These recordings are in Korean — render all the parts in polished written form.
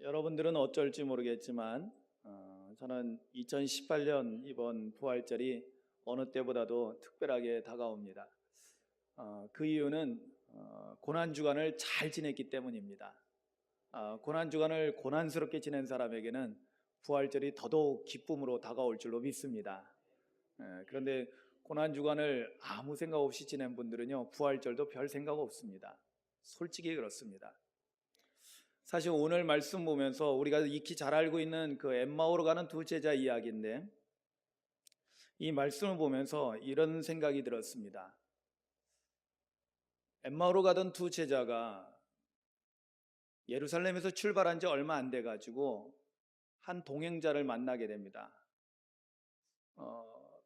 여러분들은 어쩔지 모르겠지만 저는 2018년 이번 부활절이 어느 때보다도 특별하게 다가옵니다. 그 이유는 고난주간을 잘 지냈기 때문입니다. 고난주간을 고난스럽게 지낸 사람에게는 부활절이 더더욱 기쁨으로 다가올 줄로 믿습니다. 그런데 고난주간을 아무 생각 없이 지낸 분들은요, 부활절도 별 생각 없습니다. 솔직히 그렇습니다. 사실 오늘 말씀 보면서 우리가 익히 잘 알고 있는 그 엠마오로 가는 두 제자 이야기인데, 이 말씀을 보면서 이런 생각이 들었습니다. 엠마오로 가던 두 제자가 예루살렘에서 출발한 지 얼마 안 돼가지고 한 동행자를 만나게 됩니다.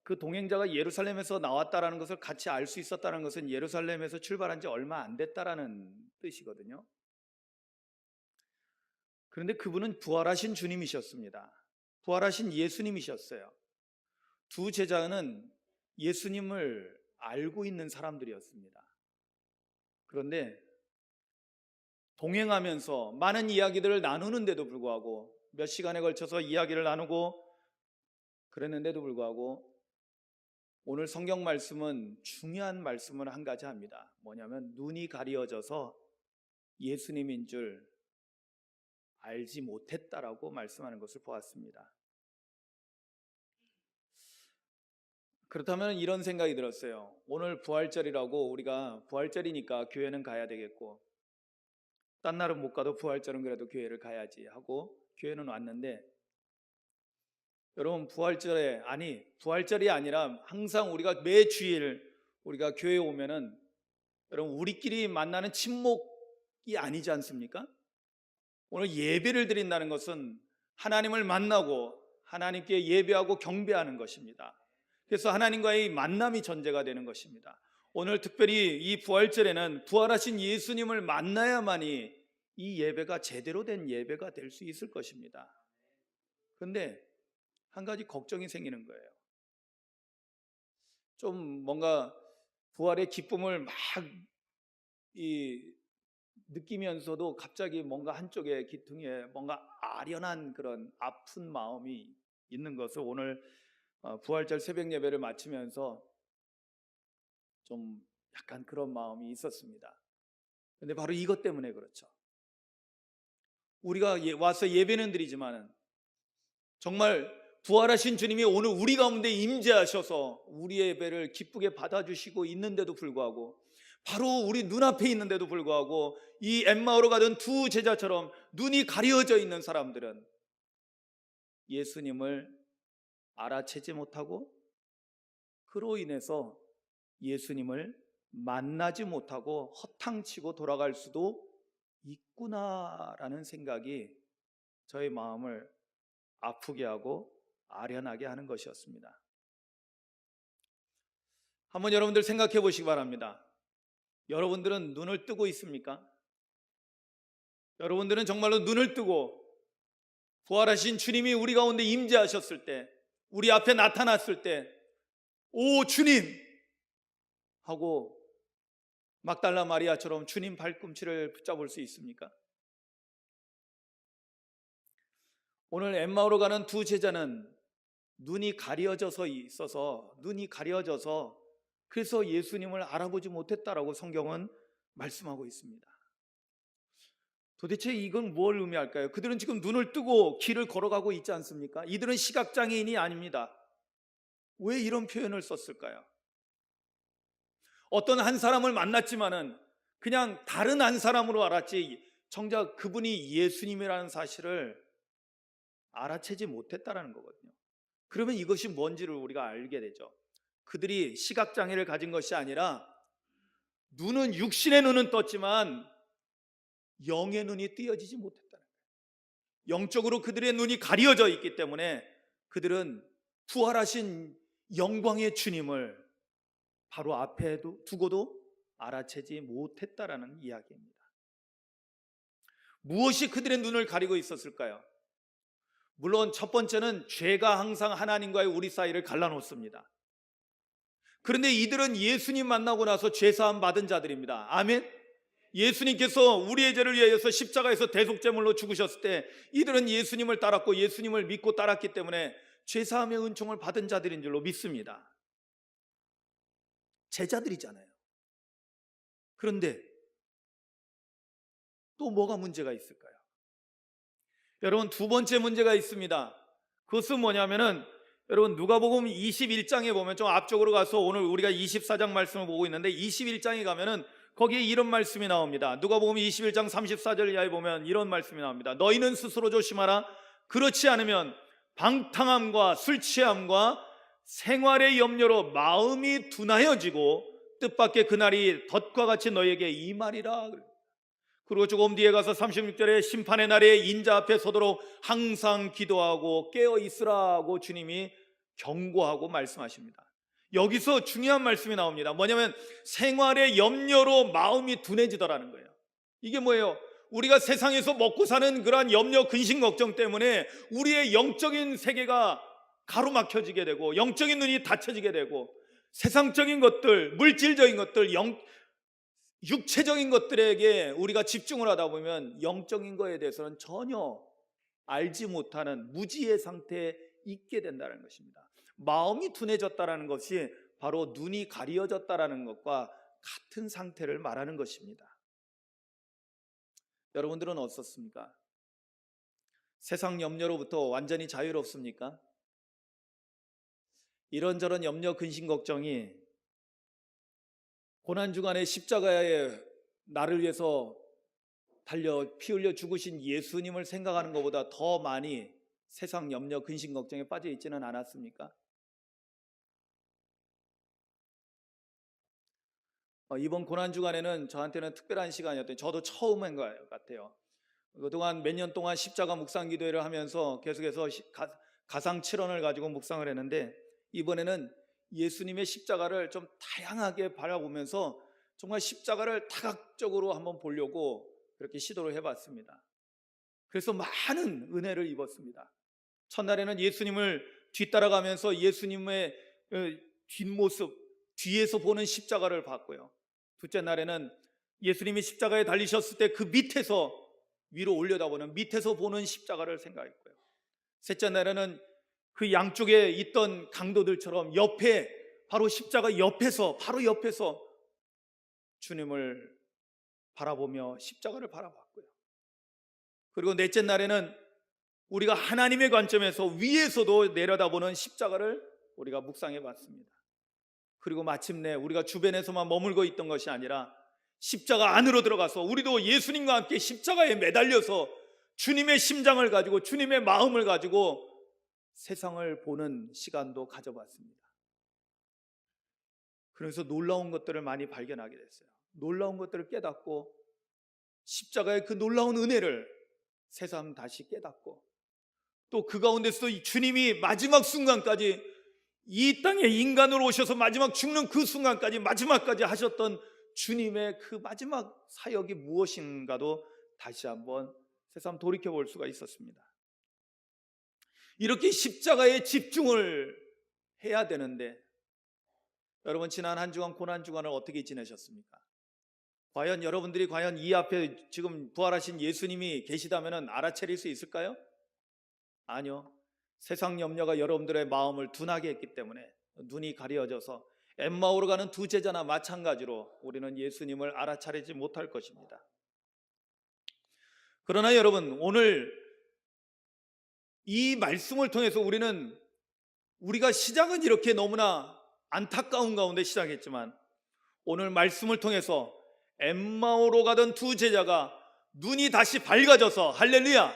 그 동행자가 예루살렘에서 나왔다라는 것을 같이 알 수 있었다는 것은 예루살렘에서 출발한 지 얼마 안 됐다라는 뜻이거든요. 그런데 그분은 부활하신 주님이셨습니다. 부활하신 예수님이셨어요. 두 제자는 예수님을 알고 있는 사람들이었습니다. 그런데 동행하면서 많은 이야기들을 나누는데도 불구하고, 몇 시간에 걸쳐서 이야기를 나누고 그랬는데도 불구하고, 오늘 성경 말씀은 중요한 말씀을 한 가지 합니다. 뭐냐면 눈이 가려져서 예수님인 줄 알지 못했다라고 말씀하는 것을 보았습니다. 그렇다면 이런 생각이 들었어요. 오늘 부활절이라고, 우리가 부활절이니까 교회는 가야 되겠고, 딴 날은 못 가도 부활절은 그래도 교회를 가야지 하고 교회는 왔는데, 여러분 부활절이 아니라 항상 우리가 매 주일 우리가 교회에 오면은 여러분 우리끼리 만나는 친목이 아니지 않습니까? 오늘 예배를 드린다는 것은 하나님을 만나고 하나님께 예배하고 경배하는 것입니다. 그래서 하나님과의 만남이 전제가 되는 것입니다. 오늘 특별히 이 부활절에는 부활하신 예수님을 만나야만이 이 예배가 제대로 된 예배가 될 수 있을 것입니다. 그런데 한 가지 걱정이 생기는 거예요. 좀 뭔가 부활의 기쁨을 막 느끼면서도 갑자기 뭔가 한쪽에 기퉁에 뭔가 아련한 그런 아픈 마음이 있는 것을 오늘 부활절 새벽 예배를 마치면서 좀 약간 그런 마음이 있었습니다. 그런데 바로 이것 때문에 그렇죠. 우리가 와서 예배는 드리지만은 정말 부활하신 주님이 오늘 우리 가운데 임재하셔서 우리의 예배를 기쁘게 받아주시고 있는데도 불구하고, 바로 우리 눈앞에 있는데도 불구하고 이 엠마오로 가던 두 제자처럼 눈이 가려져 있는 사람들은 예수님을 알아채지 못하고, 그로 인해서 예수님을 만나지 못하고 허탕치고 돌아갈 수도 있구나라는 생각이 저의 마음을 아프게 하고 아련하게 하는 것이었습니다. 한번 여러분들 생각해 보시기 바랍니다. 여러분들은 눈을 뜨고 있습니까? 여러분들은 정말로 눈을 뜨고 부활하신 주님이 우리 가운데 임재하셨을 때, 우리 앞에 나타났을 때, 오 주님! 하고 막달라 마리아처럼 주님 발꿈치를 붙잡을 수 있습니까? 오늘 엠마오로 가는 두 제자는 눈이 가려져서 그래서 예수님을 알아보지 못했다라고 성경은 말씀하고 있습니다. 도대체 이건 뭘 의미할까요? 그들은 지금 눈을 뜨고 길을 걸어가고 있지 않습니까? 이들은 시각장애인이 아닙니다. 왜 이런 표현을 썼을까요? 어떤 한 사람을 만났지만은 그냥 다른 한 사람으로 알았지 정작 그분이 예수님이라는 사실을 알아채지 못했다라는 거거든요. 그러면 이것이 뭔지를 우리가 알게 되죠. 그들이 시각장애를 가진 것이 아니라 눈은, 육신의 눈은 떴지만 영의 눈이 띄어지지 못했다는 거예요. 영적으로 그들의 눈이 가려져 있기 때문에 그들은 부활하신 영광의 주님을 바로 앞에 두고도 알아채지 못했다라는 이야기입니다. 무엇이 그들의 눈을 가리고 있었을까요? 물론 첫 번째는 죄가 항상 하나님과의 우리 사이를 갈라놓습니다. 그런데 이들은 예수님 만나고 나서 죄사함 받은 자들입니다. 아멘. 예수님께서 우리의 죄를 위하여서 십자가에서 대속제물로 죽으셨을 때 이들은 예수님을 따랐고 예수님을 믿고 따랐기 때문에 죄사함의 은총을 받은 자들인 줄로 믿습니다. 제자들이잖아요. 그런데 또 뭐가 문제가 있을까요? 여러분, 두 번째 문제가 있습니다. 그것은 뭐냐면은 여러분, 누가복음 21장에 보면, 좀 앞쪽으로 가서 오늘 우리가 24장 말씀을 보고 있는데 21장에 가면은 거기에 이런 말씀이 나옵니다. 누가복음 21장 34절 이하에 보면 이런 말씀이 나옵니다. 너희는 스스로 조심하라. 그렇지 않으면 방탕함과 술 취함과 생활의 염려로 마음이 둔하여지고 뜻밖의 그날이 덫과 같이 너희에게 임하리라. 그리고 조금 뒤에 가서 36절에 심판의 날에 인자 앞에 서도록 항상 기도하고 깨어 있으라고 주님이 경고하고 말씀하십니다. 여기서 중요한 말씀이 나옵니다. 뭐냐면 생활의 염려로 마음이 둔해지더라는 거예요. 이게 뭐예요? 우리가 세상에서 먹고 사는 그러한 염려, 근심, 걱정 때문에 우리의 영적인 세계가 가로막혀지게 되고 영적인 눈이 닫혀지게 되고 세상적인 것들, 물질적인 것들, 육체적인 것들에게 우리가 집중을 하다 보면 영적인 것에 대해서는 전혀 알지 못하는 무지의 상태에 있게 된다는 것입니다. 마음이 둔해졌다는 것이 바로 눈이 가리어졌다는 것과 같은 상태를 말하는 것입니다. 여러분들은 어떻습니까? 세상 염려로부터 완전히 자유롭습니까? 이런저런 염려, 근심, 걱정이 고난주간에 십자가에 나를 위해서 달려 피 흘려 죽으신 예수님을 생각하는 것보다 더 많이 세상 염려, 근심, 걱정에 빠져 있지는 않았습니까? 이번 고난주간에는 저한테는 특별한 시간이었더니 저도 처음 한 것 같아요. 그동안 몇 년 동안 십자가 묵상 기도회를 하면서 계속해서 가상 7원을 가지고 묵상을 했는데 이번에는 예수님의 십자가를 좀 다양하게 바라보면서 정말 십자가를 다각적으로 한번 보려고 그렇게 시도를 해봤습니다. 그래서 많은 은혜를 입었습니다. 첫날에는 예수님을 뒤따라가면서 예수님의 뒷모습, 뒤에서 보는 십자가를 봤고요. 둘째 날에는 예수님이 십자가에 달리셨을 때 그 밑에서 위로 올려다보는, 밑에서 보는 십자가를 생각했고요. 셋째 날에는 그 양쪽에 있던 강도들처럼 옆에, 바로 십자가 옆에서, 바로 옆에서 주님을 바라보며 십자가를 바라봤고요. 그리고 넷째 날에는 우리가 하나님의 관점에서 위에서도 내려다보는 십자가를 우리가 묵상해 봤습니다. 그리고 마침내 우리가 주변에서만 머물고 있던 것이 아니라 십자가 안으로 들어가서 우리도 예수님과 함께 십자가에 매달려서 주님의 심장을 가지고 주님의 마음을 가지고 세상을 보는 시간도 가져봤습니다. 그래서 놀라운 것들을 많이 발견하게 됐어요. 놀라운 것들을 깨닫고 십자가의 그 놀라운 은혜를 새삼 다시 깨닫고 또 그 가운데서도 주님이 마지막 순간까지 이 땅에 인간으로 오셔서 마지막 죽는 그 순간까지 마지막까지 하셨던 주님의 그 마지막 사역이 무엇인가도 다시 한번 새삼 돌이켜 볼 수가 있었습니다. 이렇게 십자가에 집중을 해야 되는데 여러분, 지난 한 주간 고난주간을 어떻게 지내셨습니까? 과연 여러분들이 과연 이 앞에 지금 부활하신 예수님이 계시다면 알아차릴 수 있을까요? 아니요. 세상 염려가 여러분들의 마음을 둔하게 했기 때문에 눈이 가려져서 엠마오로 가는 두 제자나 마찬가지로 우리는 예수님을 알아차리지 못할 것입니다. 그러나 여러분, 오늘 이 말씀을 통해서 우리가 시작은 이렇게 너무나 안타까운 가운데 시작했지만 오늘 말씀을 통해서 엠마오로 가던 두 제자가 눈이 다시 밝아져서, 할렐루야,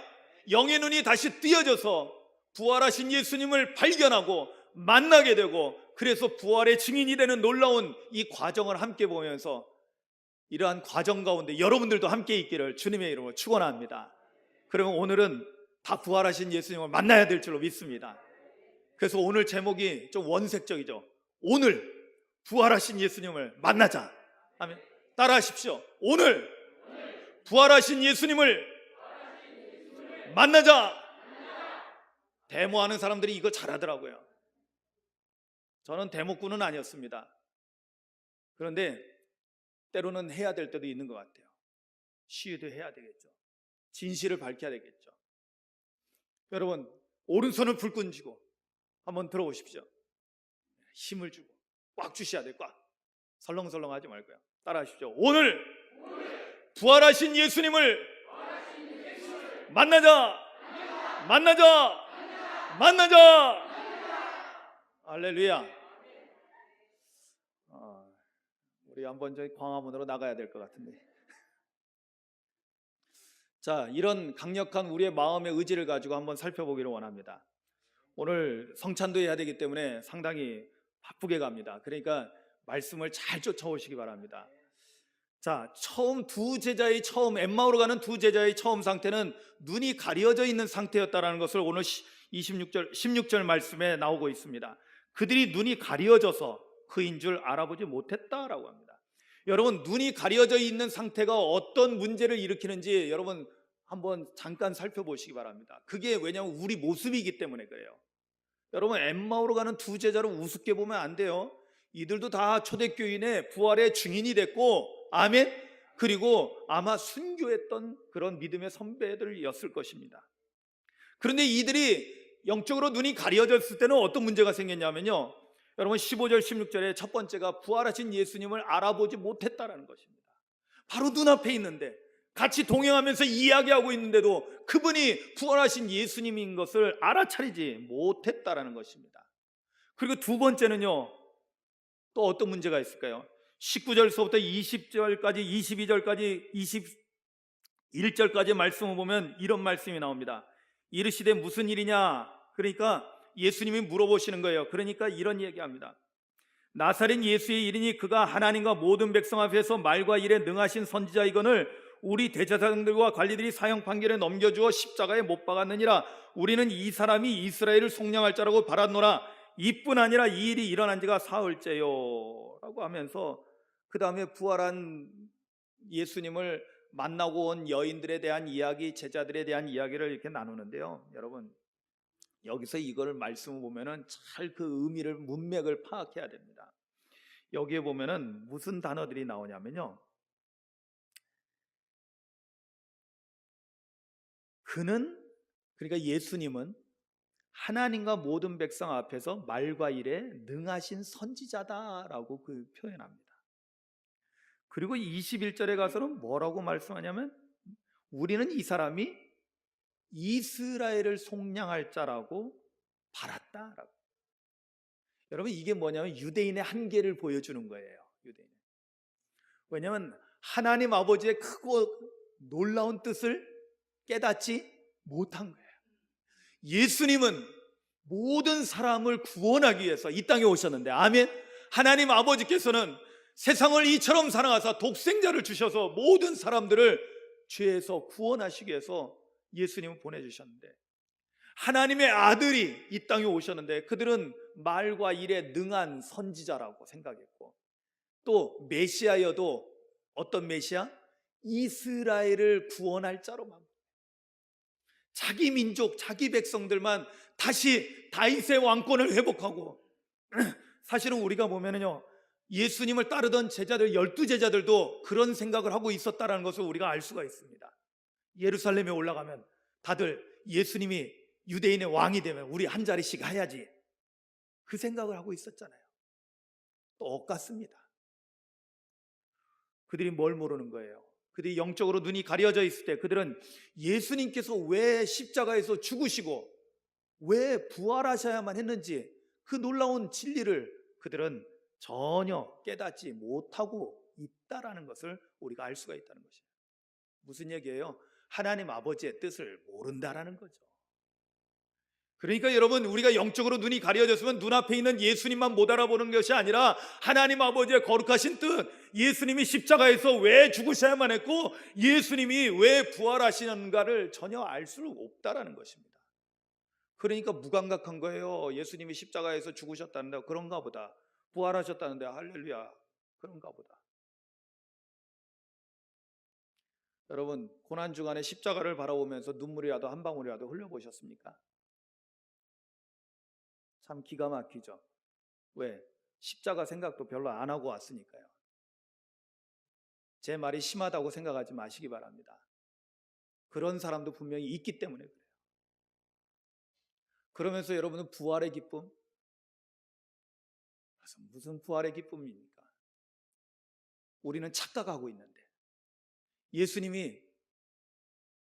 영의 눈이 다시 뜨여져서 부활하신 예수님을 발견하고 만나게 되고, 그래서 부활의 증인이 되는 놀라운 이 과정을 함께 보면서 이러한 과정 가운데 여러분들도 함께 있기를 주님의 이름으로 축원합니다. 그러면 오늘은 다 부활하신 예수님을 만나야 될 줄로 믿습니다. 그래서 오늘 제목이 좀 원색적이죠. 오늘 부활하신 예수님을 만나자. 아멘. 따라하십시오. 오늘 부활하신 예수님을 만나자. 데모하는 사람들이 이거 잘하더라고요. 저는 데모꾼은 아니었습니다. 그런데 때로는 해야 될 때도 있는 것 같아요. 시위도 해야 되겠죠. 진실을 밝혀야 되겠죠. 여러분, 오른손을 불끈 쥐고 한번 들어오십시오. 힘을 주고 꽉 주셔야 돼요. 꽉. 설렁설렁 하지 말고요. 따라하십시오. 오늘 부활하신 예수님을 만나자. 만나자. 만나자. 할렐루야. 우리 한번 저희 광화문으로 나가야 될 것 같은데. 자, 이런 강력한 우리의 마음의 의지를 가지고 한번 살펴보기를 원합니다. 오늘 성찬도 해야 되기 때문에 상당히 바쁘게 갑니다. 그러니까 말씀을 잘 쫓아오시기 바랍니다. 자, 처음 엠마오로 가는 두 제자의 처음 상태는 눈이 가려져 있는 상태였다라는 것을 오늘 16절 말씀에 나오고 있습니다. 그들이 눈이 가려져서 그인 줄 알아보지 못했다라고 합니다. 여러분, 눈이 가려져 있는 상태가 어떤 문제를 일으키는지 여러분 한번 잠깐 살펴보시기 바랍니다. 그게 왜냐하면 우리 모습이기 때문에 그래요. 여러분, 엠마오로 가는 두 제자를 우습게 보면 안 돼요. 이들도 다 초대교인의 부활의 증인이 됐고, 아멘. 그리고 아마 순교했던 그런 믿음의 선배들이었을 것입니다. 그런데 이들이 영적으로 눈이 가려졌을 때는 어떤 문제가 생겼냐면요, 여러분 15절 16절에 첫 번째가 부활하신 예수님을 알아보지 못했다라는 것입니다. 바로 눈앞에 있는데, 같이 동행하면서 이야기하고 있는데도 그분이 부활하신 예수님인 것을 알아차리지 못했다라는 것입니다. 그리고 두 번째는요, 또 어떤 문제가 있을까요? 19절서부터 20절까지 22절까지 21절까지 말씀을 보면 이런 말씀이 나옵니다. 이르시되 무슨 일이냐? 그러니까 예수님이 물어보시는 거예요. 그러니까 이런 얘기합니다. 나사렛 예수의 일이니 그가 하나님과 모든 백성 앞에서 말과 일에 능하신 선지자이거늘 우리 대제사장들과 관리들이 사형 판결에 넘겨주어 십자가에 못 박았느니라. 우리는 이 사람이 이스라엘을 속량할 자라고 바랐노라. 이뿐 아니라 이 일이 일어난 지가 사흘째요 라고 하면서 그 다음에 부활한 예수님을 만나고 온 여인들에 대한 이야기, 제자들에 대한 이야기를 이렇게 나누는데요, 여러분 여기서 이거를 말씀을 보면은 잘 그 의미를, 문맥을 파악해야 됩니다. 여기에 보면은 무슨 단어들이 나오냐면요, 그는, 그러니까 예수님은 하나님과 모든 백성 앞에서 말과 일에 능하신 선지자다라고 그 표현합니다. 그리고 21절에 가서는 뭐라고 말씀하냐면 우리는 이 사람이 이스라엘을 속량할 자라고 바랐다라고. 여러분, 이게 뭐냐면 유대인의 한계를 보여주는 거예요. 유대인. 왜냐하면 하나님 아버지의 크고 놀라운 뜻을 깨닫지 못한 거예요. 예수님은 모든 사람을 구원하기 위해서 이 땅에 오셨는데, 아멘. 하나님 아버지께서는 세상을 이처럼 사랑하사 독생자를 주셔서 모든 사람들을 죄에서 구원하시기 위해서 예수님을 보내주셨는데, 하나님의 아들이 이 땅에 오셨는데 그들은 말과 일에 능한 선지자라고 생각했고, 또 메시아여도 어떤 메시아? 이스라엘을 구원할 자로만, 자기 민족, 자기 백성들만 다시 다윗의 왕권을 회복하고, 사실은 우리가 보면은요, 예수님을 따르던 제자들, 12제자들도 그런 생각을 하고 있었다는 것을 우리가 알 수가 있습니다. 예루살렘에 올라가면 다들 예수님이 유대인의 왕이 되면 우리 한 자리씩 해야지, 그 생각을 하고 있었잖아요. 똑같습니다. 그들이 뭘 모르는 거예요? 그들이 영적으로 눈이 가려져 있을 때 그들은 예수님께서 왜 십자가에서 죽으시고 왜 부활하셔야만 했는지 그 놀라운 진리를 그들은 전혀 깨닫지 못하고 있다라는 것을 우리가 알 수가 있다는 것이에요. 무슨 얘기예요? 하나님 아버지의 뜻을 모른다라는 거죠. 그러니까 여러분, 우리가 영적으로 눈이 가려졌으면 눈앞에 있는 예수님만 못 알아보는 것이 아니라 하나님 아버지의 거룩하신 뜻, 예수님이 십자가에서 왜 죽으셔야만 했고 예수님이 왜 부활하시는가를 전혀 알 수 없다라는 것입니다. 그러니까 무감각한 거예요. 예수님이 십자가에서 죽으셨다는데 그런가 보다, 부활하셨다는데 할렐루야, 그런가 보다. 여러분, 고난주간에 십자가를 바라보면서 눈물이라도 한 방울이라도 흘려보셨습니까? 참 기가 막히죠. 왜? 십자가 생각도 별로 안 하고 왔으니까요. 제 말이 심하다고 생각하지 마시기 바랍니다. 그런 사람도 분명히 있기 때문에 그래요. 그러면서 여러분은 부활의 기쁨? 무슨 부활의 기쁨입니까? 우리는 착각하고 있는데, 예수님이,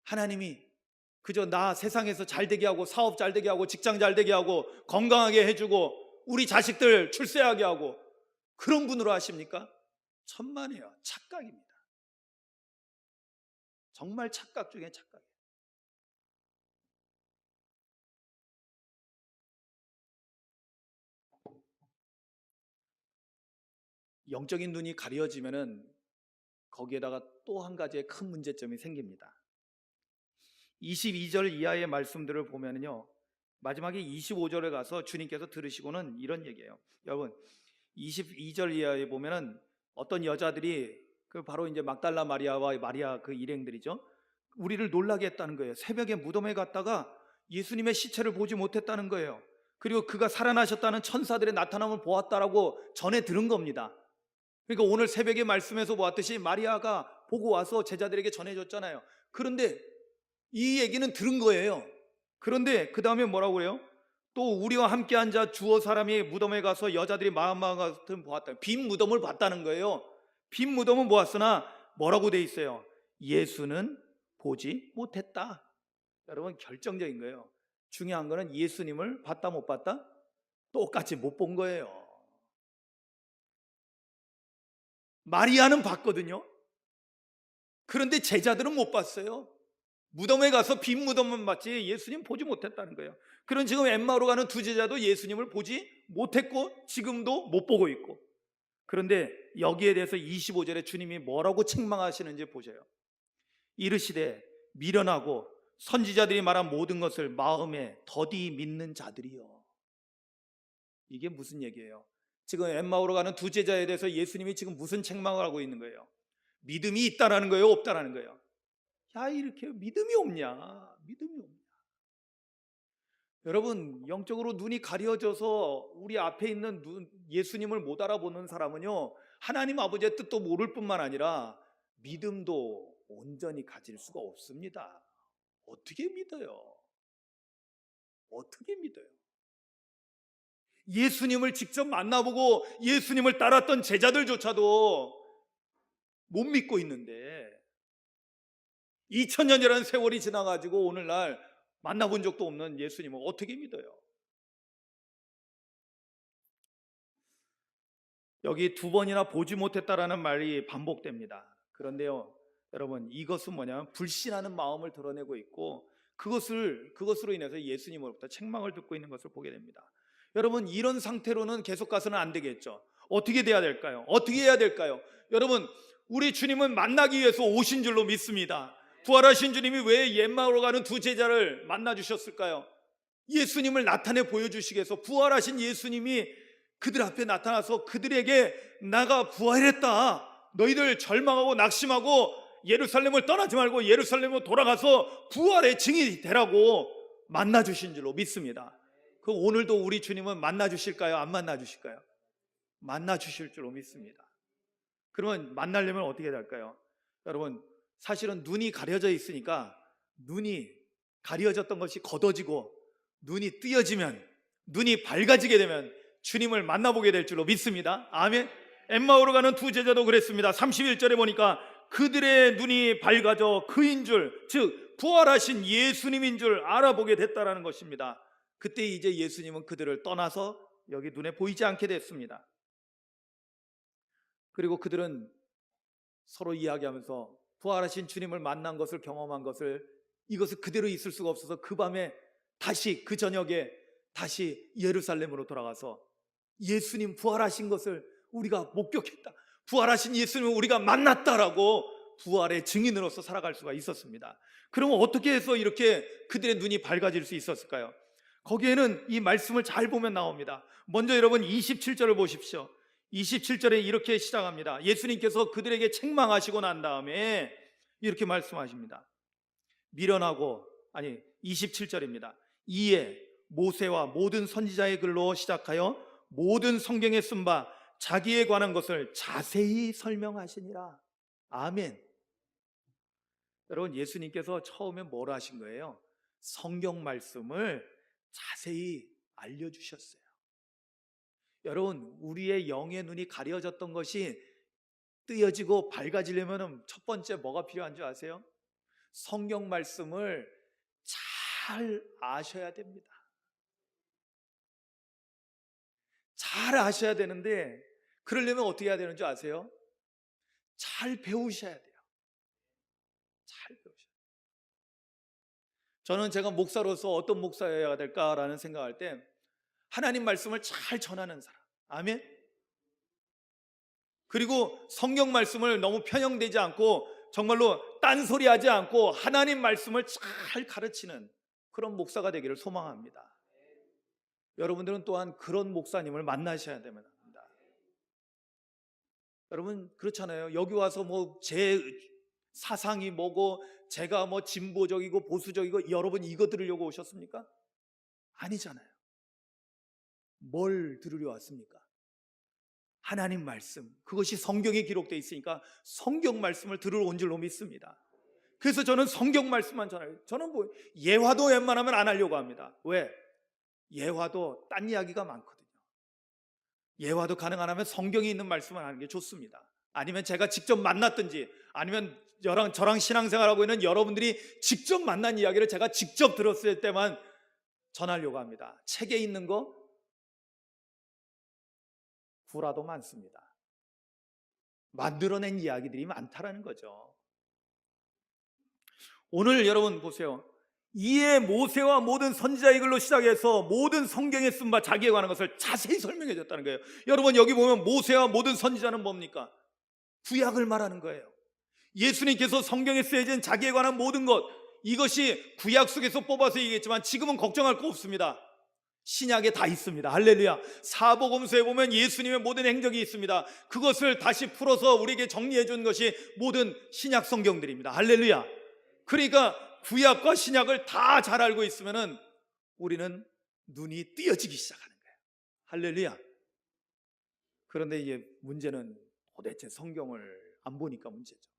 하나님이 그저 나 세상에서 잘되게 하고 사업 잘되게 하고 직장 잘되게 하고 건강하게 해주고 우리 자식들 출세하게 하고 그런 분으로 하십니까? 천만에요. 착각입니다. 정말 착각 중에 착각이에요. 영적인 눈이 가려지면은 거기에다가 또 한 가지의 큰 문제점이 생깁니다. 22절 이하의 말씀들을 보면요, 마지막에 25절에 가서 주님께서 들으시고는 이런 얘기예요. 여러분, 22절 이하에 보면은 어떤 여자들이 그 바로 이제 막달라 마리아와 마리아 그 일행들이죠. 우리를 놀라게 했다는 거예요. 새벽에 무덤에 갔다가 예수님의 시체를 보지 못했다는 거예요. 그리고 그가 살아나셨다는 천사들의 나타남을 보았다라고 전해 들은 겁니다. 그러니까 오늘 새벽에 말씀에서 보았듯이 마리아가 보고 와서 제자들에게 전해줬잖아요. 그런데 이 얘기는 들은 거예요. 그런데 그 다음에 뭐라고 그래요? 또 우리와 함께 앉아 주어 사람이 무덤에 가서 여자들이 마음 같은 보았다. 빈 무덤을 봤다는 거예요. 빈 무덤은 보았으나 뭐라고 돼 있어요? 예수는 보지 못했다. 여러분, 결정적인 거예요. 중요한 거는 예수님을 봤다 못 봤다? 똑같이 못 본 거예요. 마리아는 봤거든요. 그런데 제자들은 못 봤어요. 무덤에 가서 빈 무덤만 봤지 예수님 보지 못했다는 거예요. 그런 지금 엠마오로 가는 두 제자도 예수님을 보지 못했고 지금도 못 보고 있고. 그런데 여기에 대해서 25절에 주님이 뭐라고 책망하시는지 보세요. 이르시되 미련하고 선지자들이 말한 모든 것을 마음에 더디 믿는 자들이요. 이게 무슨 얘기예요? 지금 엠마오로 가는 두 제자에 대해서 예수님이 지금 무슨 책망을 하고 있는 거예요? 믿음이 있다라는 거예요, 없다라는 거예요? 야, 이렇게 믿음이 없냐? 믿음이 없냐? 여러분, 영적으로 눈이 가려져서 우리 앞에 있는 예수님을 못 알아보는 사람은요, 하나님 아버지의 뜻도 모를 뿐만 아니라 믿음도 온전히 가질 수가 없습니다. 어떻게 믿어요? 어떻게 믿어요? 예수님을 직접 만나보고 예수님을 따랐던 제자들조차도 못 믿고 있는데 2000년이라는 세월이 지나가지고 오늘날 만나본 적도 없는 예수님을 어떻게 믿어요? 여기 두 번이나 보지 못했다라는 말이 반복됩니다. 그런데요, 여러분, 이것은 뭐냐면 불신하는 마음을 드러내고 있고 그것으로 인해서 예수님으로부터 책망을 듣고 있는 것을 보게 됩니다. 여러분, 이런 상태로는 계속 가서는 안 되겠죠. 어떻게 돼야 될까요? 어떻게 해야 될까요? 여러분, 우리 주님은 만나기 위해서 오신 줄로 믿습니다. 부활하신 주님이 왜 엠마오로 가는 두 제자를 만나 주셨을까요? 예수님을 나타내 보여주시기 위해서. 부활하신 예수님이 그들 앞에 나타나서 그들에게 나가 부활했다, 너희들 절망하고 낙심하고 예루살렘을 떠나지 말고 예루살렘으로 돌아가서 부활의 증인이 되라고 만나 주신 줄로 믿습니다. 그 오늘도 우리 주님은 만나 주실까요? 안 만나 주실까요? 만나 주실 줄로 믿습니다. 그러면 만나려면 어떻게 될까요? 여러분, 사실은 눈이 가려져 있으니까 눈이 가려졌던 것이 걷어지고 눈이 뜨여지면, 눈이 밝아지게 되면 주님을 만나보게 될 줄로 믿습니다. 아멘. 엠마오로 가는 두 제자도 그랬습니다. 31절에 보니까 그들의 눈이 밝아져 그인 줄, 즉 부활하신 예수님인 줄 알아보게 됐다라는 것입니다. 그때 이제 예수님은 그들을 떠나서 여기 눈에 보이지 않게 됐습니다. 그리고 그들은 서로 이야기하면서 부활하신 주님을 만난 것을, 경험한 것을, 이것을 그대로 있을 수가 없어서 그 밤에 다시, 그 저녁에 다시 예루살렘으로 돌아가서 예수님 부활하신 것을 우리가 목격했다, 부활하신 예수님을 우리가 만났다라고 부활의 증인으로서 살아갈 수가 있었습니다. 그러면 어떻게 해서 이렇게 그들의 눈이 밝아질 수 있었을까요? 거기에는 이 말씀을 잘 보면 나옵니다. 먼저 여러분 27절을 보십시오. 27절에 이렇게 시작합니다. 예수님께서 그들에게 책망하시고 난 다음에 이렇게 말씀하십니다. 미련하고, 27절입니다. 이에 모세와 모든 선지자의 글로 시작하여 모든 성경에 쓴 바 자기에 관한 것을 자세히 설명하시니라. 아멘. 여러분, 예수님께서 처음에 뭘 하신 거예요? 성경 말씀을 자세히 알려주셨어요. 여러분, 우리의 영의 눈이 가려졌던 것이 뜨여지고 밝아지려면 첫 번째 뭐가 필요한 줄 아세요? 성경 말씀을 잘 아셔야 됩니다. 잘 아셔야 되는데, 그러려면 어떻게 해야 되는 줄 아세요? 잘 배우셔야 돼요. 잘 배우셔야 돼요. 저는 제가 목사로서 어떤 목사여야 될까라는 생각할 때, 하나님 말씀을 잘 전하는 사람. 아멘. 그리고 성경 말씀을 너무 편향되지 않고 정말로 딴소리 하지 않고 하나님 말씀을 잘 가르치는 그런 목사가 되기를 소망합니다. 여러분들은 또한 그런 목사님을 만나셔야 됩니다. 여러분, 그렇잖아요. 여기 와서 뭐 제 사상이 뭐고 제가 뭐 진보적이고 보수적이고 여러분 이거 들으려고 오셨습니까? 아니잖아요. 뭘 들으려 왔습니까? 하나님 말씀, 그것이 성경에 기록되어 있으니까 성경 말씀을 들으러 온 줄로 믿습니다. 그래서 저는 성경 말씀만 전해요. 저는 뭐 예화도 웬만하면 안 하려고 합니다. 왜? 예화도 딴 이야기가 많거든요. 예화도 가능하면 성경에 있는 말씀을 하는 게 좋습니다. 아니면 제가 직접 만났든지 아니면 저랑 신앙생활하고 있는 여러분들이 직접 만난 이야기를 제가 직접 들었을 때만 전하려고 합니다. 책에 있는 거 구라도 많습니다. 만들어낸 이야기들이 많다라는 거죠. 오늘 여러분 보세요. 이에 모세와 모든 선지자의 글로 시작해서 모든 성경에 쓴 바 자기에 관한 것을 자세히 설명해 줬다는 거예요. 여러분 여기 보면 모세와 모든 선지자는 뭡니까? 구약을 말하는 거예요. 예수님께서 성경에 쓰여진 자기에 관한 모든 것, 이것이 구약 속에서 뽑아서 얘기했지만 지금은 걱정할 거 없습니다. 신약에 다 있습니다. 할렐루야. 사복음서에 보면 예수님의 모든 행적이 있습니다. 그것을 다시 풀어서 우리에게 정리해 준 것이 모든 신약 성경들입니다. 할렐루야. 그러니까 구약과 신약을 다 잘 알고 있으면은 우리는 눈이 띄어지기 시작하는 거예요. 할렐루야. 그런데 이제 문제는 도대체 성경을 안 보니까 문제죠.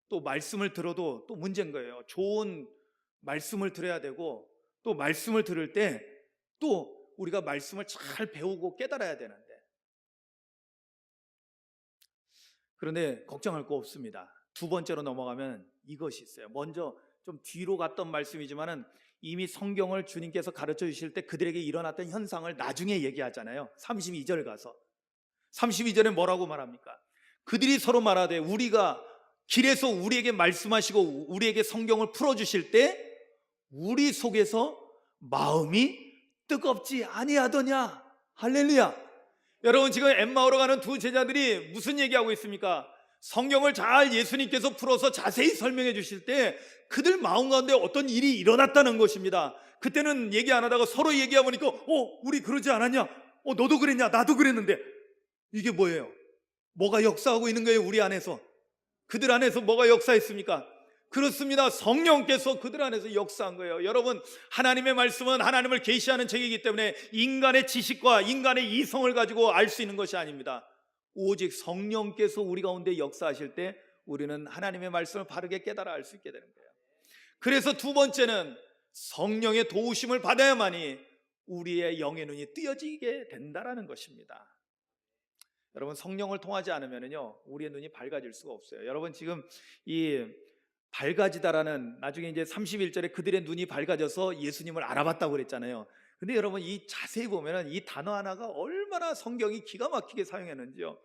또 말씀을 들어도 또 문제인 거예요. 좋은 말씀을 들어야 되고 또 말씀을 들을 때 또 우리가 말씀을 잘 배우고 깨달아야 되는데, 그런데 걱정할 거 없습니다. 두 번째로 넘어가면 이것이 있어요. 먼저 좀 뒤로 갔던 말씀이지만은 이미 성경을 주님께서 가르쳐 주실 때 그들에게 일어났던 현상을 나중에 얘기하잖아요. 32절 가서 32절에 뭐라고 말합니까? 그들이 서로 말하되 우리가 길에서 우리에게 말씀하시고 우리에게 성경을 풀어주실 때 우리 속에서 마음이 뜨겁지 아니하더냐. 할렐루야. 여러분 지금 엠마오로 가는 두 제자들이 무슨 얘기하고 있습니까? 성경을 잘 예수님께서 풀어서 자세히 설명해 주실 때 그들 마음 가운데 어떤 일이 일어났다는 것입니다. 그때는 얘기 안 하다가 서로 얘기해보니까 우리 그러지 않았냐? 너도 그랬냐? 나도 그랬는데. 이게 뭐예요? 뭐가 역사하고 있는 거예요? 우리 안에서. 그들 안에서 뭐가 역사했습니까? 그렇습니다. 성령께서 그들 안에서 역사한 거예요. 여러분, 하나님의 말씀은 하나님을 계시하는 책이기 때문에 인간의 지식과 인간의 이성을 가지고 알 수 있는 것이 아닙니다. 오직 성령께서 우리 가운데 역사하실 때 우리는 하나님의 말씀을 바르게 깨달아 알 수 있게 되는 거예요. 그래서 두 번째는 성령의 도우심을 받아야만이 우리의 영의 눈이 띄어지게 된다라는 것입니다. 여러분, 성령을 통하지 않으면요 우리의 눈이 밝아질 수가 없어요. 여러분 지금 이 밝아지다라는, 나중에 이제 31절에 그들의 눈이 밝아져서 예수님을 알아봤다고 그랬잖아요. 근데 여러분 이 자세히 보면은 이 단어 하나가 얼마나 성경이 기가 막히게 사용했는지요.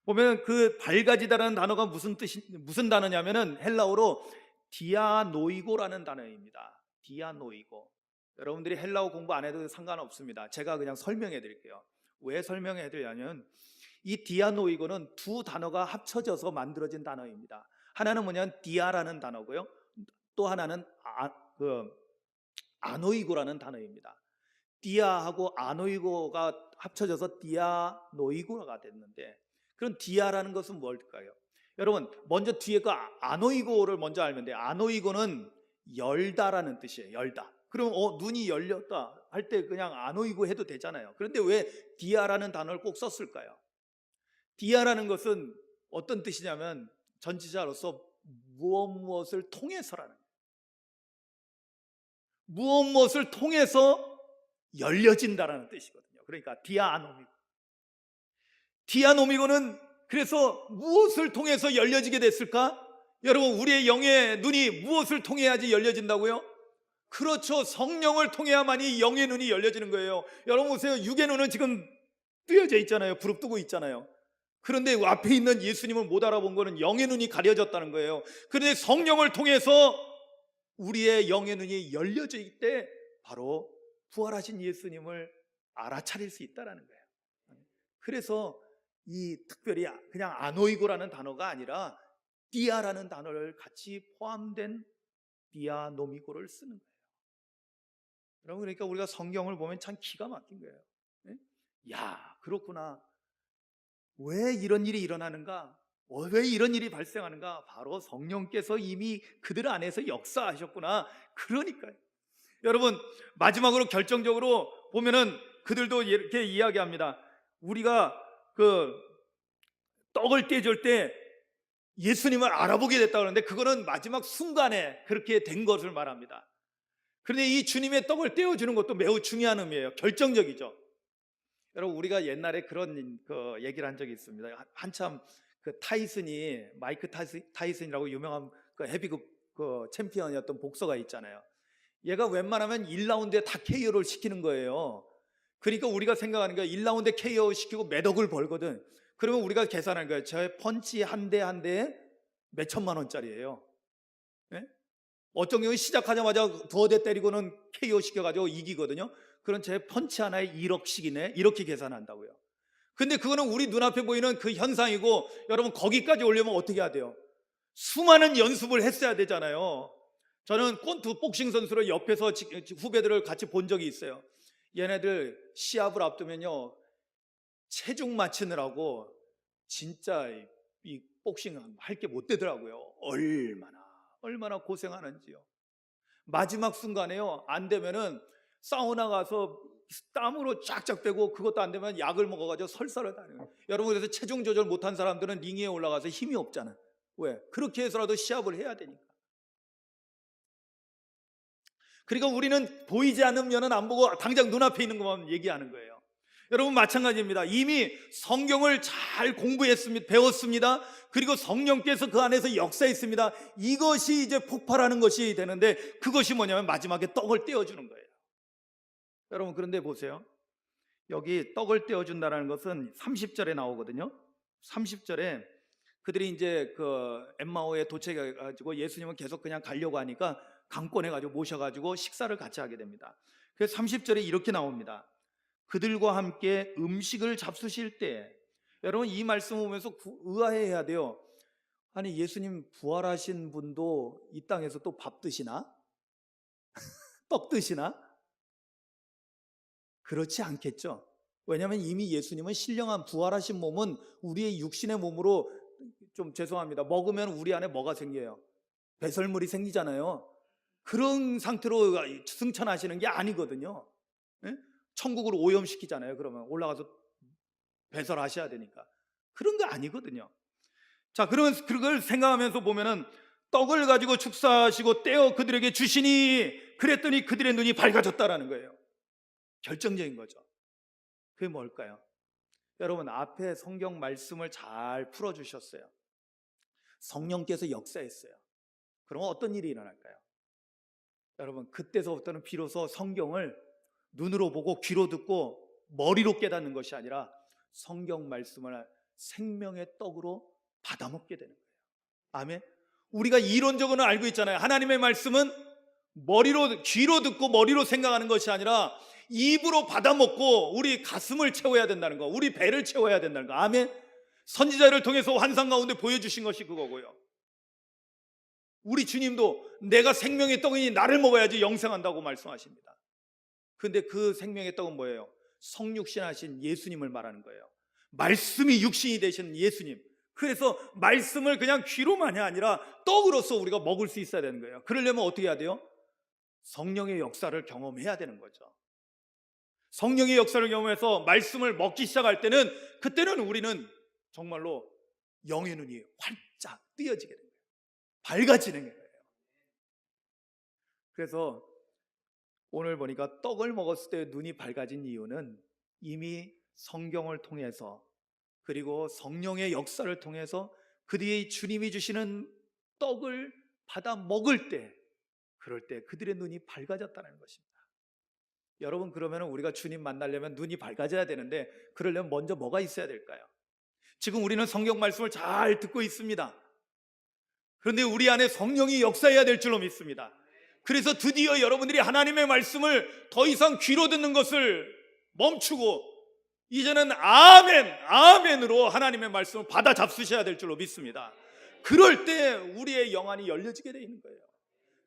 보면 그 밝아지다라는 단어가 무슨 단어냐면은 헬라어로 디아노이고라는 단어입니다. 디아노이고. 여러분들이 헬라어 공부 안 해도 상관없습니다. 제가 그냥 설명해 드릴게요. 왜 설명해 드리냐면 이 디아노이고는 두 단어가 합쳐져서 만들어진 단어입니다. 하나는 뭐냐면 디아라는 단어고요. 또 하나는 아노이고라는 단어입니다. 디아하고 아노이고가 합쳐져서 디아노이고가 됐는데, 그럼 디아라는 것은 뭘까요? 여러분 먼저 뒤에 그 아노이고를 먼저 알면 돼요. 아노이고는 열다라는 뜻이에요. 열다. 그럼 눈이 열렸다 할 때 그냥 아노이고 해도 되잖아요. 그런데 왜 디아라는 단어를 꼭 썼을까요? 디아라는 것은 어떤 뜻이냐면 전치사로서 무엇을 통해서라는 거예요. 무엇을 통해서 열려진다라는 뜻이거든요. 그러니까 디아노미고. 디아노미고는 그래서 무엇을 통해서 열려지게 됐을까? 여러분, 우리의 영의 눈이 무엇을 통해야지 열려진다고요? 그렇죠. 성령을 통해야만이 영의 눈이 열려지는 거예요. 여러분 보세요. 육의 눈은 지금 뜨여져 있잖아요. 부릅뜨고 있잖아요. 그런데 앞에 있는 예수님을 못 알아본 거는 영의 눈이 가려졌다는 거예요. 그런데 성령을 통해서 우리의 영의 눈이 열려져 있을 때 바로 부활하신 예수님을 알아차릴 수 있다는 거예요. 그래서 이 특별히 그냥 아노이고라는 단어가 아니라 디아라는 단어를 같이 포함된 디아노미고를 쓰는 거예요. 여러분, 그러니까 우리가 성경을 보면 참 기가 막힌 거예요. 야, 그렇구나. 왜 이런 일이 일어나는가? 왜 이런 일이 발생하는가? 바로 성령께서 이미 그들 안에서 역사하셨구나. 그러니까요. 여러분, 마지막으로 결정적으로 보면은 그들도 이렇게 이야기합니다. 우리가 그 떡을 떼줄 때 예수님을 알아보게 됐다 그러는데 그거는 마지막 순간에 그렇게 된 것을 말합니다. 그런데 이 주님의 떡을 떼어주는 것도 매우 중요한 의미예요. 결정적이죠. 여러분, 우리가 옛날에 그런 얘기를 한 적이 있습니다. 한참 그 마이크 타이슨이라고 유명한 그 헤비급 챔피언이었던 복서가 있잖아요. 얘가 웬만하면 1라운드에 다 KO를 시키는 거예요. 그러니까 우리가 생각하는 게 1라운드에 KO 시키고 몇 억을 벌거든. 그러면 우리가 계산하는 거예요. 저 펀치 한 대 한 대에 몇 천만 원짜리예요. 네? 어떤 경우는 시작하자마자 두어 대 때리고는 KO 시켜가지고 이기거든요. 그런 제 펀치 하나에 1억씩이네 이렇게 계산한다고요. 근데 그거는 우리 눈앞에 보이는 그 현상이고, 여러분 거기까지 오려면 어떻게 해야 돼요? 수많은 연습을 했어야 되잖아요. 저는 꼰투 복싱 선수를 옆에서 후배들을 같이 본 적이 있어요. 얘네들 시합을 앞두면요, 체중 맞추느라고 진짜 이 복싱 할 게 못 되더라고요. 얼마나 고생하는지요. 마지막 순간에요, 안 되면은 사우나 가서 땀으로 쫙쫙 빼고, 그것도 안 되면 약을 먹어가지고 설사를 다녀요. 여러분, 그래서 체중 조절 못한 사람들은 링 위에 올라가서 힘이 없잖아. 왜? 그렇게 해서라도 시합을 해야 되니까. 그러니까 우리는 보이지 않는 면은 안 보고 당장 눈앞에 있는 것만 얘기하는 거예요. 여러분, 마찬가지입니다. 이미 성경을 잘 공부했습니다. 배웠습니다. 그리고 성령께서 그 안에서 역사했습니다. 이것이 이제 폭발하는 것이 되는데, 그것이 뭐냐면 마지막에 떡을 떼어주는 거예요. 여러분, 그런데 보세요. 여기 떡을 떼어준다는 것은 30절에 나오거든요. 30절에 그들이 이제 그 엠마오에 도착해가지고 예수님은 계속 그냥 가려고 하니까 강권해가지고 모셔가지고 식사를 같이 하게 됩니다. 그래서 30절에 이렇게 나옵니다. 그들과 함께 음식을 잡수실 때, 여러분 이 말씀 보면서 의아해야 돼요. 아니, 예수님 부활하신 분도 이 땅에서 또 밥 드시나? 떡 드시나? 그렇지 않겠죠. 왜냐하면 이미 예수님은 신령한 부활하신 몸은 우리의 육신의 몸으로, 좀 죄송합니다, 먹으면 우리 안에 뭐가 생겨요? 배설물이 생기잖아요. 그런 상태로 승천하시는 게 아니거든요. 네? 천국으로 오염시키잖아요. 그러면 올라가서 배설하셔야 되니까. 그런 거 아니거든요. 자, 그러면 그걸 생각하면서 보면은 떡을 가지고 축사하시고 떼어 그들에게 주시니, 그랬더니 그들의 눈이 밝아졌다라는 거예요. 결정적인 거죠. 그게 뭘까요? 여러분, 앞에 성경 말씀을 잘 풀어주셨어요. 성령께서 역사했어요. 그럼 어떤 일이 일어날까요? 여러분, 그때서부터는 비로소 성경을 눈으로 보고 귀로 듣고 머리로 깨닫는 것이 아니라 성경 말씀을 생명의 떡으로 받아먹게 되는 거예요. 아멘. 우리가 이론적으로는 알고 있잖아요. 하나님의 말씀은 귀로 듣고 머리로 생각하는 것이 아니라 입으로 받아먹고 우리 가슴을 채워야 된다는 거, 우리 배를 채워야 된다는 거. 아멘. 선지자를 통해서 환상 가운데 보여주신 것이 그거고요. 우리 주님도 내가 생명의 떡이니 나를 먹어야지 영생한다고 말씀하십니다. 그런데 그 생명의 떡은 뭐예요? 성육신하신 예수님을 말하는 거예요. 말씀이 육신이 되신 예수님. 그래서 말씀을 그냥 귀로만이 아니라 떡으로서 우리가 먹을 수 있어야 되는 거예요. 그러려면 어떻게 해야 돼요? 성령의 역사를 경험해야 되는 거죠. 성령의 역사를 경험해서 말씀을 먹기 시작할 때는, 그때는 우리는 정말로 영의 눈이 활짝 뜨여지게 된 거예요. 밝아지는 거예요. 그래서 오늘 보니까 떡을 먹었을 때 눈이 밝아진 이유는 이미 성경을 통해서 그리고 성령의 역사를 통해서 그들이 주님이 주시는 떡을 받아 먹을 때, 그럴 때 그들의 눈이 밝아졌다는 것입니다. 여러분, 그러면 우리가 주님 만나려면 눈이 밝아져야 되는데, 그러려면 먼저 뭐가 있어야 될까요? 지금 우리는 성경 말씀을 잘 듣고 있습니다. 그런데 우리 안에 성령이 역사해야 될 줄로 믿습니다. 그래서 드디어 여러분들이 하나님의 말씀을 더 이상 귀로 듣는 것을 멈추고 이제는 아멘, 아멘으로 하나님의 말씀을 받아 잡수셔야 될 줄로 믿습니다. 그럴 때 우리의 영안이 열려지게 되어 있는 거예요.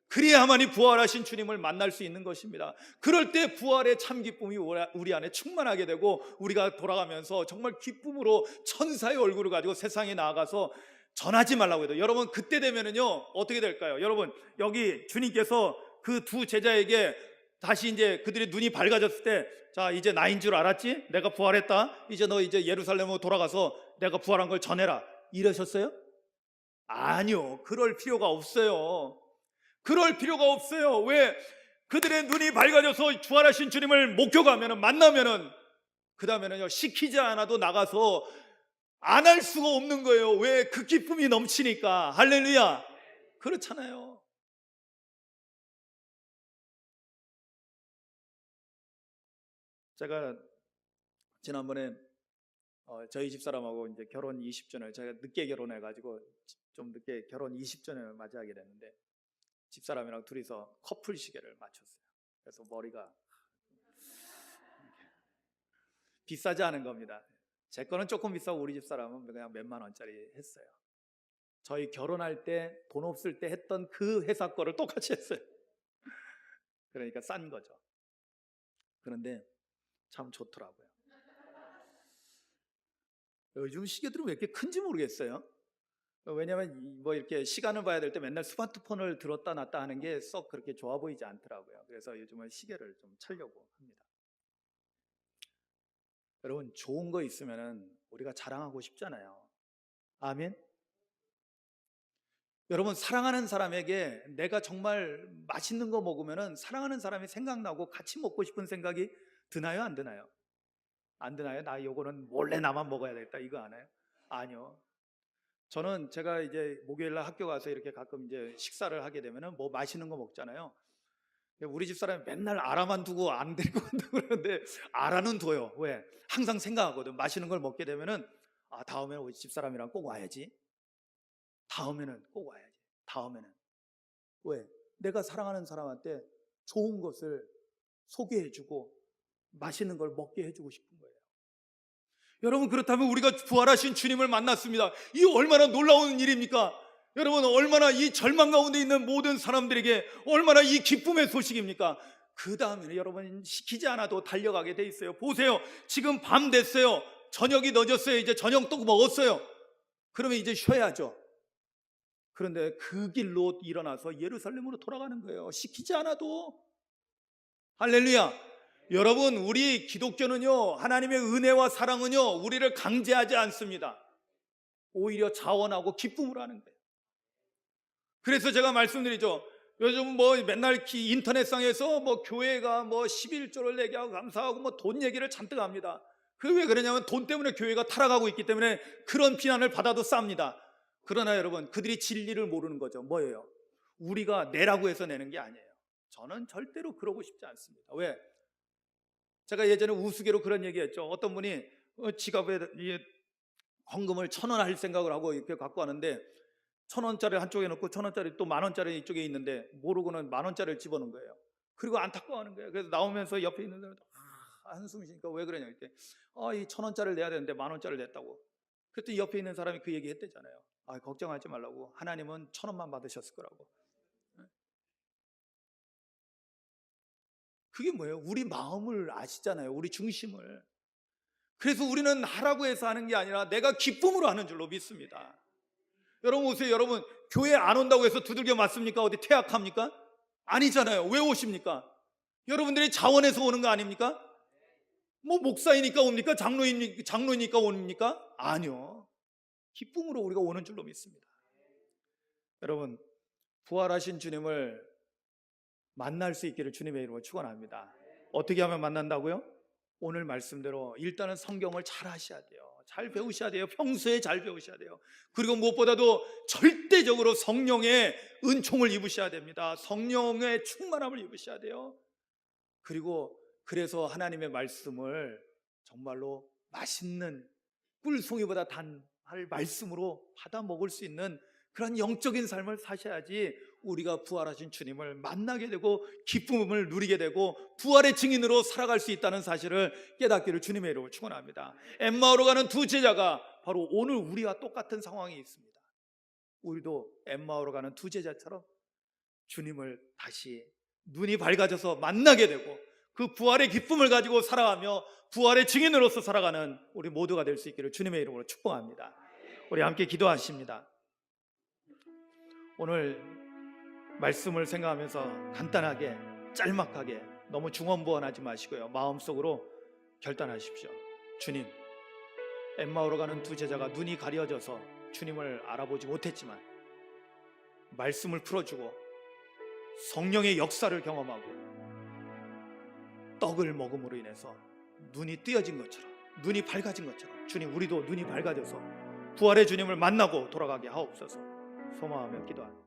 그래야만이 부활하신 주님을 만날 수 있는 것입니다. 그럴 때 부활의 참 기쁨이 우리 안에 충만하게 되고, 우리가 돌아가면서 정말 기쁨으로 천사의 얼굴을 가지고 세상에 나아가서 전하지 말라고 해도, 여러분 그때 되면은요 어떻게 될까요? 여러분, 여기 주님께서 그 두 제자에게 다시 이제 그들의 눈이 밝아졌을 때, 자 이제 나인 줄 알았지? 내가 부활했다. 이제 너 이제 예루살렘으로 돌아가서 내가 부활한 걸 전해라, 이러셨어요? 아니요, 그럴 필요가 없어요. 그럴 필요가 없어요. 왜? 그들의 눈이 밝아져서 부활하신 주님을 목격하면은, 만나면은, 그 다음에는요 시키지 않아도 나가서 안 할 수가 없는 거예요. 왜? 그 기쁨이 넘치니까. 할렐루야. 그렇잖아요. 제가 지난번에 저희 집사람하고 이제 결혼 20주년을, 제가 늦게 결혼해가지고 좀 늦게 결혼 20주년을 맞이하게 됐는데, 집사람이랑 둘이서 커플 시계를 맞췄어요. 그래서 머리가 비싸지 않은 겁니다. 제 거는 조금 비싸고 우리 집사람은 그냥 몇만 원짜리 했어요. 저희 결혼할 때 돈 없을 때 했던 그 회사 거를 똑같이 했어요. 그러니까 싼 거죠. 그런데 참 좋더라고요. 요즘 시계들은 왜 이렇게 큰지 모르겠어요. 왜냐하면 뭐 이렇게 시간을 봐야 될 때 맨날 스마트폰을 들었다 놨다 하는 게 썩 그렇게 좋아 보이지 않더라고요. 그래서 요즘은 시계를 좀 차려고 합니다. 여러분, 좋은 거 있으면 우리가 자랑하고 싶잖아요. 아멘. 여러분, 사랑하는 사람에게 내가 정말 맛있는 거 먹으면 사랑하는 사람이 생각나고 같이 먹고 싶은 생각이 드나요, 안 드나요? 안 드나요? 나 요거는 몰래 나만 먹어야 되겠다, 이거 안 해요? 아니요. 저는 제가 이제 목요일날 학교 가서 이렇게 가끔 이제 식사를 하게 되면은 뭐 맛있는 거 먹잖아요. 우리 집사람이 맨날 알아만 두고 안 데리고 간다고 그러는데, 알아는 둬요. 왜? 항상 생각하거든. 맛있는 걸 먹게 되면은, 아, 다음에는 우리 집사람이랑 꼭 와야지. 다음에는 꼭 와야지. 다음에는. 왜? 내가 사랑하는 사람한테 좋은 것을 소개해주고 맛있는 걸 먹게 해주고 싶은 거예요. 여러분, 그렇다면 우리가 부활하신 주님을 만났습니다. 이 얼마나 놀라운 일입니까? 여러분, 얼마나 이 절망 가운데 있는 모든 사람들에게 얼마나 이 기쁨의 소식입니까? 그 다음에는 여러분, 시키지 않아도 달려가게 돼 있어요. 보세요. 지금 밤 됐어요. 저녁이 늦었어요. 이제 저녁 또 먹었어요. 그러면 이제 쉬어야죠. 그런데 그 길로 일어나서 예루살렘으로 돌아가는 거예요. 시키지 않아도. 할렐루야. 여러분, 우리 기독교는요, 하나님의 은혜와 사랑은요, 우리를 강제하지 않습니다. 오히려 자원하고 기쁨으로 하는 거예요. 그래서 제가 말씀드리죠. 요즘 뭐 맨날 인터넷상에서 뭐 교회가 뭐 11조를 내게 하고 감사하고 뭐 돈 얘기를 잔뜩 합니다. 그 왜 그러냐면 돈 때문에 교회가 타락하고 있기 때문에 그런 비난을 받아도 쌉니다. 그러나 여러분, 그들이 진리를 모르는 거죠. 뭐예요? 우리가 내라고 해서 내는 게 아니에요. 저는 절대로 그러고 싶지 않습니다. 왜? 제가 예전에 우스개로 그런 얘기했죠. 어떤 분이 지갑에 헌금을 1,000원 할 생각을 하고 이렇게 갖고 왔는데, 1,000원짜리 한쪽에 넣고 1,000원짜리 또 10,000원짜리 이쪽에 있는데, 모르고는 10,000원짜리를 집어넣은 거예요. 그리고 안타까워하는 거예요. 그래서 나오면서 옆에 있는 사람도 한숨 쉬니까 왜 그러냐 했더니, 이 1,000원짜리를 내야 되는데 10,000원짜리를 냈다고. 그랬더니 옆에 있는 사람이 그 얘기 했대잖아요. 걱정하지 말라고. 하나님은 1,000원만 받으셨을 거라고. 그게 뭐예요? 우리 마음을 아시잖아요. 우리 중심을. 그래서 우리는 하라고 해서 하는 게 아니라 내가 기쁨으로 하는 줄로 믿습니다. 여러분 오세요. 여러분, 교회 안 온다고 해서 두들겨 맞습니까? 어디 퇴학합니까? 아니잖아요. 왜 오십니까? 여러분들이 자원해서 오는 거 아닙니까? 뭐 목사이니까 옵니까? 장로이니까 옵니까? 아니요. 기쁨으로 우리가 오는 줄로 믿습니다. 여러분, 부활하신 주님을 만날 수 있기를 주님의 이름으로 축원합니다. 어떻게 하면 만난다고요? 오늘 말씀대로 일단은 성경을 잘 하셔야 돼요. 잘 배우셔야 돼요. 평소에 잘 배우셔야 돼요. 그리고 무엇보다도 절대적으로 성령의 은총을 입으셔야 됩니다. 성령의 충만함을 입으셔야 돼요. 그리고 그래서 하나님의 말씀을 정말로 맛있는 꿀송이보다 단할 말씀으로 받아 먹을 수 있는 그런 영적인 삶을 사셔야지 우리가 부활하신 주님을 만나게 되고 기쁨을 누리게 되고 부활의 증인으로 살아갈 수 있다는 사실을 깨닫기를 주님의 이름으로 축원합니다. 엠마오로 가는 두 제자가 바로 오늘 우리와 똑같은 상황이 있습니다. 우리도 엠마오로 가는 두 제자처럼 주님을 다시 눈이 밝아져서 만나게 되고 그 부활의 기쁨을 가지고 살아가며 부활의 증인으로서 살아가는 우리 모두가 될 수 있기를 주님의 이름으로 축복합니다. 우리 함께 기도하십니다. 오늘 말씀을 생각하면서 간단하게 짤막하게 너무 중언부언하지 마시고요, 마음속으로 결단하십시오. 주님, 엠마오로 가는 두 제자가 눈이 가려져서 주님을 알아보지 못했지만 말씀을 풀어주고 성령의 역사를 경험하고 떡을 먹음으로 인해서 눈이 뜨여진 것처럼, 눈이 밝아진 것처럼 주님, 우리도 눈이 밝아져서 부활의 주님을 만나고 돌아가게 하옵소서. 소망하며 기도합니다.